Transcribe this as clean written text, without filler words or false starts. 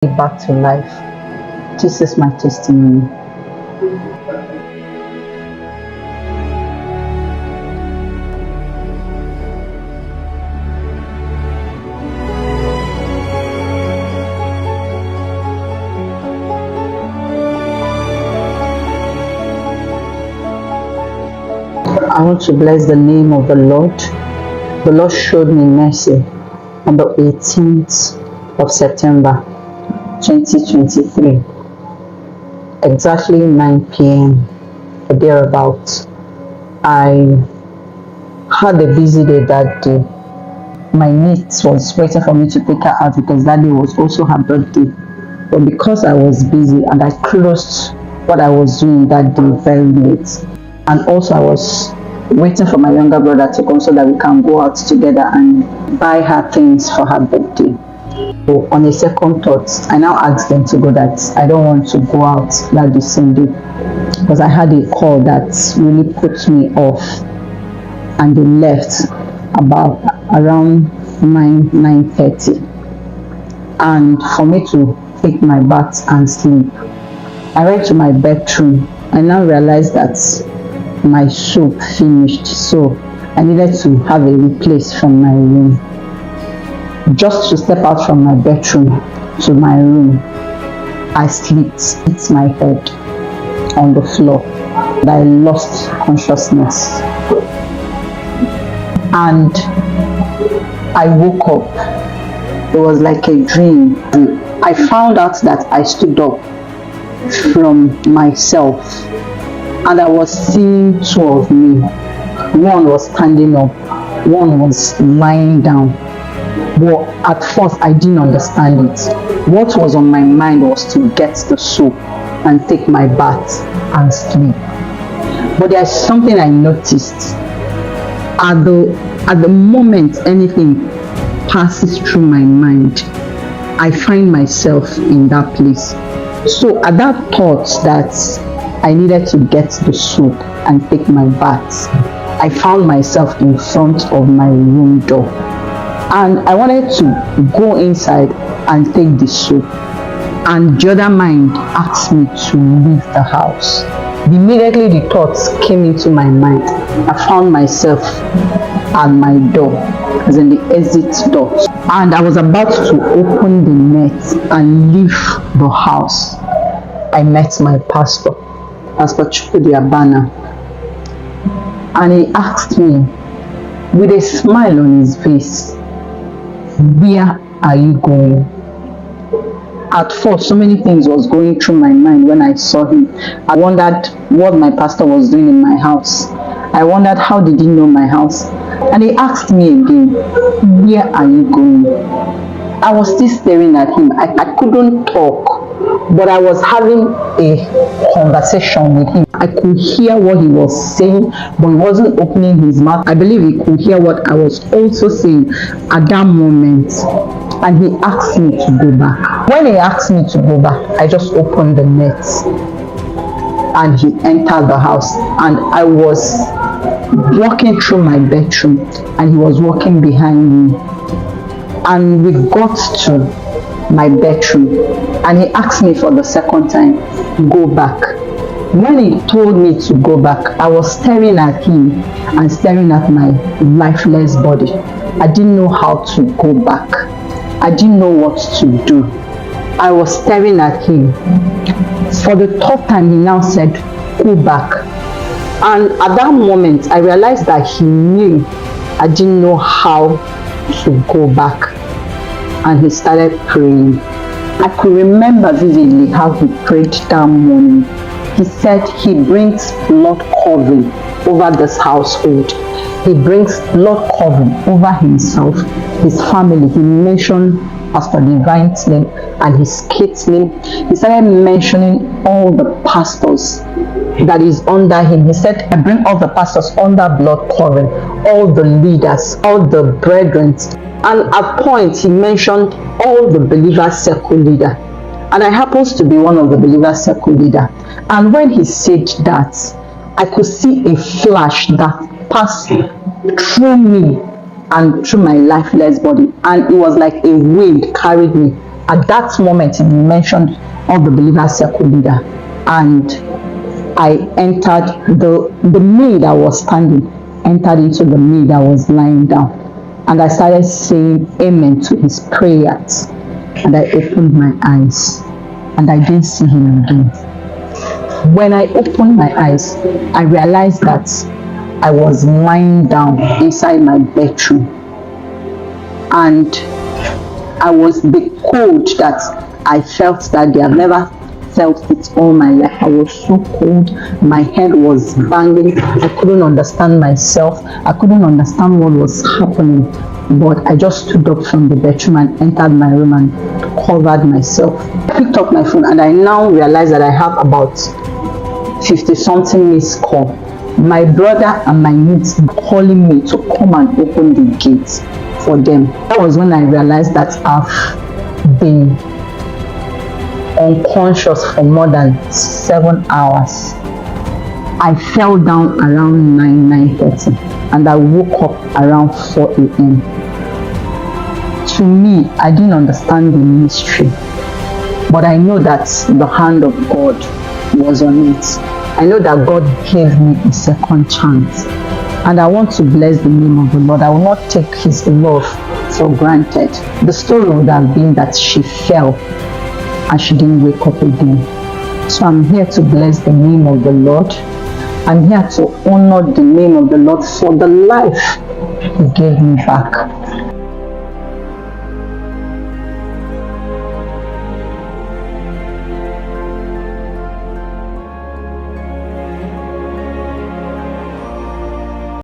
back to life. This is my testimony. I want to bless the name of the Lord. The Lord showed me mercy on the 18th of September 2023, exactly 9 p.m. or thereabouts. I had a busy day that day. My niece was waiting for me to take her out because that day was also her birthday. But because I was busy and I closed what I was doing that day very late, and also I was waiting for my younger brother to come so that we can go out together and buy her things for her birthday. So on a second thought, I now asked them to go that I don't want to go out that the same day because I had a call that really put me off, and they left about around 9:30, and for me to take my bath and sleep, I went to my bedroom. I now realized that my soap finished, so I needed to have a replace from my room. Just to step out from my bedroom to my room, I slipped, hit my head on the floor. I lost consciousness, and I woke up. It was like a dream. I found out that I stood up from myself, and I was seeing two of me. One was standing up, one was lying down. But at first I didn't understand it. What was on my mind was to get the soap and take my bath and sleep. But there's something I noticed. At the moment anything passes through my mind, I find myself in that place. So at that thought that I needed to get the soap and take my bath, I found myself in front of my room door, and I wanted to go inside and take the soap, and the other mind asked me to leave the house. Immediately the thoughts came into my mind. I found myself at my door, as in the exit door, and I was about to open the net and leave the house. I met my pastor, Pastor Chukwudi, and he asked me with a smile on his face, "Where are you going?" At first, so many things was going through my mind when I saw him. I wondered what my pastor was doing in my house. I wondered how did he know my house. And he asked me again, "Where are you going?" I was still staring at him. I couldn't talk, but I was having a conversation with him. I could hear what he was saying, but he wasn't opening his mouth. I believe he could hear what I was also saying at that moment. And he asked me to go back. When he asked me to go back, I just opened the net, and he entered the house, and I was walking through my bedroom and he was walking behind me, and we got to my bedroom and he asked me for the second time, "Go back." When he told me to go back, I was staring at him and staring at my lifeless body. I didn't know how to go back. I didn't know what to do. I was staring at him. For the third time, he now said, "Go back." And at that moment, I realized that he knew I didn't know how to go back. And he started praying. I could remember vividly how he prayed that morning. He said he brings blood covering over this household. He brings blood covering over himself, his family. He mentioned Pastor Divine's name and his kid's name. He started mentioning all the pastors that is under him. He said, "I bring all the pastors under blood covering, all the leaders, all the brethren." And at points, he mentioned all the believers' circle leader. And I happens to be one of the believers' circle leader. And when he said that, I could see a flash that passed through me and through my lifeless body, and it was like a wind carried me At that moment, he mentioned all the believers circle leader, and I entered the me that was standing, entered into the me that was lying down. And I started saying amen to his prayers. And I opened my eyes and I didn't see him again. When I opened my eyes, I realized that I was lying down inside my bedroom. And I was the cold that I felt that day. I've never felt it all my life. I was so cold. My head was banging. I couldn't understand myself. I couldn't understand what was happening. But I just stood up from the bedroom and entered my room and covered myself. I picked up my phone and I now realized that I have about 50-something missed call. My brother and my mates calling me to come and open the gates for them. That was when I realized that I've been unconscious for more than 7 hours. I fell down around 9:30 and I woke up around 4 a.m. To me, I didn't understand the mystery, but I know that the hand of God was on it. I know that God gave me a second chance, and I want to bless the name of the Lord. I will not take his love for granted. The story would have been that she fell and she didn't wake up again. So I'm here to bless the name of the Lord. I'm here to honor the name of the Lord for the life he gave me back.